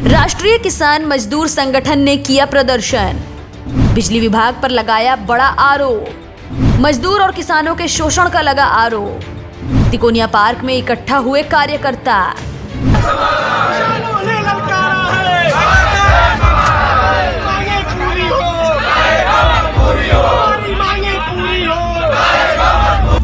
राष्ट्रीय किसान मजदूर संगठन ने किया प्रदर्शन, बिजली विभाग पर लगाया बड़ा आरोप। मजदूर और किसानों के शोषण का लगा आरोप। तिकोनिया पार्क में इकट्ठा हुए कार्यकर्ता।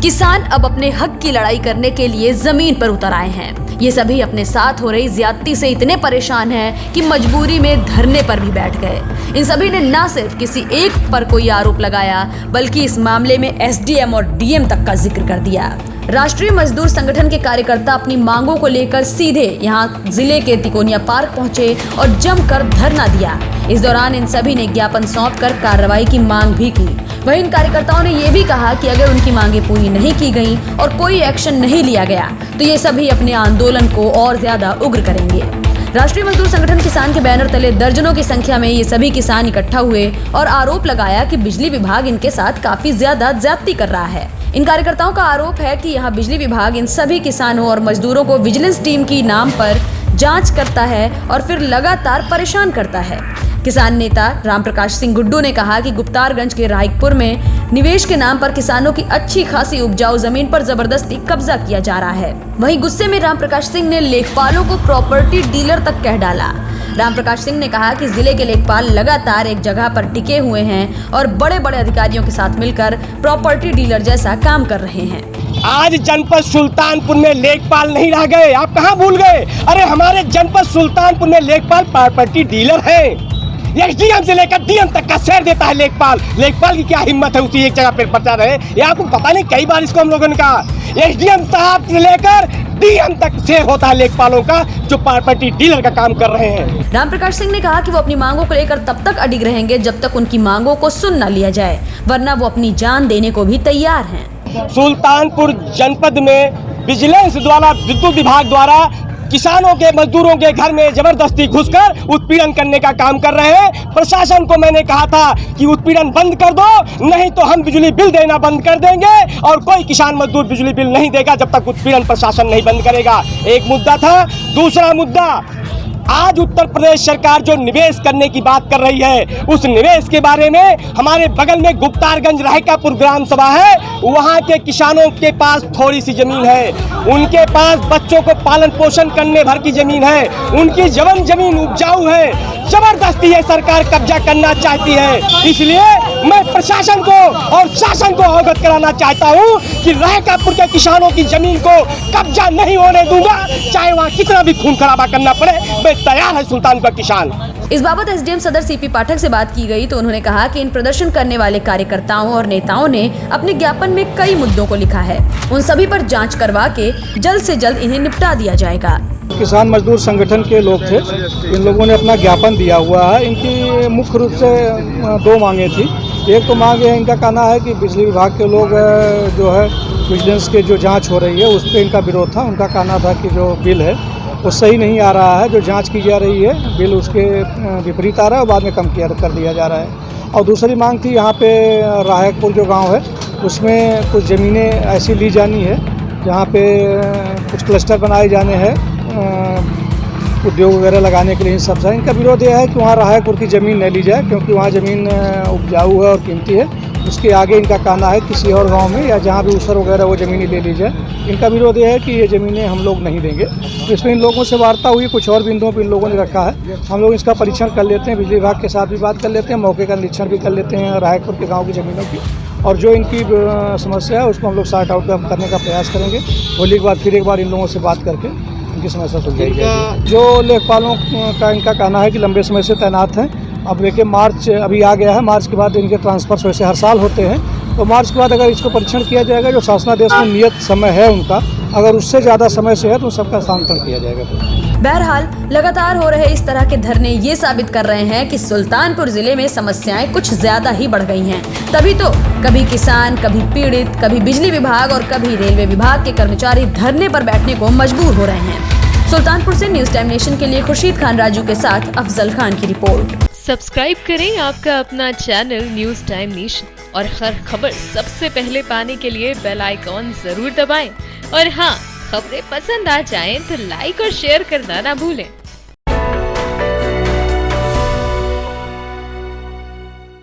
किसान अब अपने हक की लड़ाई करने के लिए जमीन पर उतर आए हैं। ये सभी अपने साथ हो रही ज्यादती से इतने परेशान हैं कि मजबूरी में धरने पर भी बैठ गए। इन सभी ने न सिर्फ किसी एक पर कोई आरोप लगाया, बल्कि इस मामले में एसडीएम और डीएम तक का जिक्र कर दिया। राष्ट्रीय मजदूर संगठन के कार्यकर्ता अपनी मांगों को लेकर सीधे यहां जिले के तिकोनिया पार्क पहुंचे और जमकर धरना दिया। इस दौरान इन सभी ने ज्ञापन सौंपकर कार्रवाई की मांग भी की। वहीं इन कार्यकर्ताओं ने ये भी कहा कि अगर उनकी मांगें पूरी नहीं की गई और कोई एक्शन नहीं लिया गया तो ये सभी अपने आंदोलन को और ज्यादा उग्र करेंगे। राष्ट्रीय मजदूर संगठन किसान के बैनर तले दर्जनों की संख्या में ये सभी किसान इकट्ठा हुए और आरोप लगाया कि बिजली विभाग इनके साथ काफी ज्यादा ज्यादती कर रहा है। इन कार्यकर्ताओं का आरोप है कि यहाँ बिजली विभाग इन सभी किसानों और मजदूरों को विजिलेंस टीम की नाम पर जांच करता है और फिर लगातार परेशान करता है। किसान नेता रामप्रकाश सिंह गुड्डू ने कहा कि गुप्तारगंज के रायपुर में निवेश के नाम पर किसानों की अच्छी खासी उपजाऊ जमीन पर जबरदस्ती कब्जा किया जा रहा है। वहीं गुस्से में रामप्रकाश सिंह ने लेखपालों को प्रॉपर्टी डीलर तक कह डाला। रामप्रकाश सिंह ने कहा कि जिले के लेखपाल लगातार एक जगह पर टिके हुए हैं और बड़े बड़े अधिकारियों के साथ मिलकर प्रॉपर्टी डीलर जैसा काम कर रहे हैं। आज जनपद सुल्तानपुर में लेखपाल नहीं रह गए, आप कहां भूल गए? अरे हमारे जनपद सुल्तानपुर में लेखपाल प्रॉपर्टी डीलर हैं। एसडीएम से लेकर डीएम तक का शेयर देता है लेखपाल। लेखपाल की क्या हिम्मत है उसी एक जगह पर प्रचार है? ये आपको पता नहीं, कई बार इसको हम लोगों ने कहा। एसडीएम साहब से लेकर डीएम तक शेयर होता है लेखपालों का, जो प्रॉपर्टी डीलर का काम कर रहे हैं। रामप्रकाश सिंह ने कहा कि वो अपनी मांगों को लेकर तब तक अडिग रहेंगे जब तक उनकी मांगों को सुन न लिया जाए, वरना वो अपनी जान देने को भी तैयार हैं। सुल्तानपुर जनपद में विजिलेंस द्वारा, विद्युत विभाग द्वारा किसानों के, मजदूरों के घर में जबरदस्ती घुसकर उत्पीड़न करने का काम कर रहे हैं। प्रशासन को मैंने कहा था कि उत्पीड़न बंद कर दो, नहीं तो हम बिजली बिल देना बंद कर देंगे और कोई किसान मजदूर बिजली बिल नहीं देगा जब तक उत्पीड़न प्रशासन नहीं बंद करेगा। एक मुद्दा था। दूसरा मुद्दा, आज उत्तर प्रदेश सरकार जो निवेश करने की बात कर रही है, उस निवेश के बारे में हमारे बगल में गुप्तारगंज रायकापुर ग्राम सभा है, वहाँ के किसानों के पास थोड़ी सी जमीन है, उनके पास बच्चों को पालन पोषण करने भर की जमीन है, उनकी जमीन उपजाऊ है। जबरदस्ती ये सरकार कब्जा करना चाहती है। इसलिए मैं प्रशासन को और शासन को अवगत कराना चाहता हूँ कि रायकापुर के किसानों की जमीन को कब्जा नहीं होने दूंगा, चाहे वहाँ कितना भी खून खराबा करना पड़े, मैं तैयार है सुल्तानपुर किसान। इस बाबत एसडीएम सदर सीपी पाठक से बात की गई तो उन्होंने कहा कि इन प्रदर्शन करने वाले कार्यकर्ताओं और नेताओं ने अपने ज्ञापन में कई मुद्दों को लिखा है। उन सभी पर जांच करवा के जल्द से जल्द इन्हें निपटा दिया जाएगा। किसान मजदूर संगठन के लोग थे, इन लोगों ने अपना ज्ञापन दिया हुआ है। इनकी मुख्य रूप से दो मांगे थी। एक तो मांग है, इनका कहना है कि बिजली विभाग के लोग जो है विजिलेंस के जो जांच हो रही है उस पर इनका विरोध था। उनका कहना था कि जो बिल है वो सही नहीं आ रहा है, जो जांच की जा रही है बिल उसके विपरीत आ रहा है और बाद में कम कर दिया जा रहा है। और दूसरी मांग थी, यहाँ पे रायपुर जो गांव है उसमें कुछ ज़मीनें ऐसी ली जानी है जहाँ पे कुछ क्लस्टर बनाए जाने हैं उद्योग वगैरह लगाने के लिए। इन सब से इनका विरोध यह है कि वहाँ रायपुर की ज़मीन न ली जाए, क्योंकि वहाँ ज़मीन उपजाऊ है और कीमती है। उसके आगे इनका कहना है किसी और गांव में या जहाँ भी ऊसर वगैरह वो ज़मीनें ले ली जाए। इनका विरोध यह है कि ये ज़मीनें हम लोग नहीं देंगे। तो इसमें इन लोगों से वार्ता हुई, कुछ और बिंदुओं पर इन लोगों ने रखा है। हम लोग इसका परीक्षण कर लेते हैं, बिजली विभाग के साथ भी बात कर लेते हैं, मौके का निरीक्षण भी कर लेते हैं रायपुर के गाँव की ज़मीनों की, और जो इनकी समस्या है उसको हम लोग सॉर्ट आउट करने का प्रयास करेंगे। होली के बाद फिर एक बार इन लोगों से बात करके इनकी समस्या सुलझाई जाएगी। जो लेखपालों का इनका कहना है कि लंबे समय से तैनात हैं। अब देखिए मार्च अभी आ गया है, मार्च के बाद इनके ट्रांसफर वैसे हर साल होते हैं, तो मार्च के बाद अगर इसको परीक्षण किया जाएगा, जो शासनादेश में नियत समय है उनका, अगर उससे ज़्यादा समय से है तो सबका स्थानांतरण किया जाएगा। बहरहाल लगातार हो रहे इस तरह के धरने ये साबित कर रहे हैं कि सुल्तानपुर जिले में समस्याएं कुछ ज्यादा ही बढ़ गई हैं। तभी तो कभी किसान, कभी पीड़ित, कभी बिजली विभाग और कभी रेलवे विभाग के कर्मचारी धरने पर बैठने को मजबूर हो रहे हैं। सुल्तानपुर से न्यूज टाइम नेशन के लिए खुर्शीद खान राजू के साथ अफजल खान की रिपोर्ट। सब्सक्राइब करें आपका अपना चैनल न्यूज टाइम नेशन और हर खबर सबसे पहले पाने के लिए बेल आइकॉन जरूर दबाएं। और हाँ, खबरें पसंद आ जाएं तो लाइक और शेयर करना ना भूलें।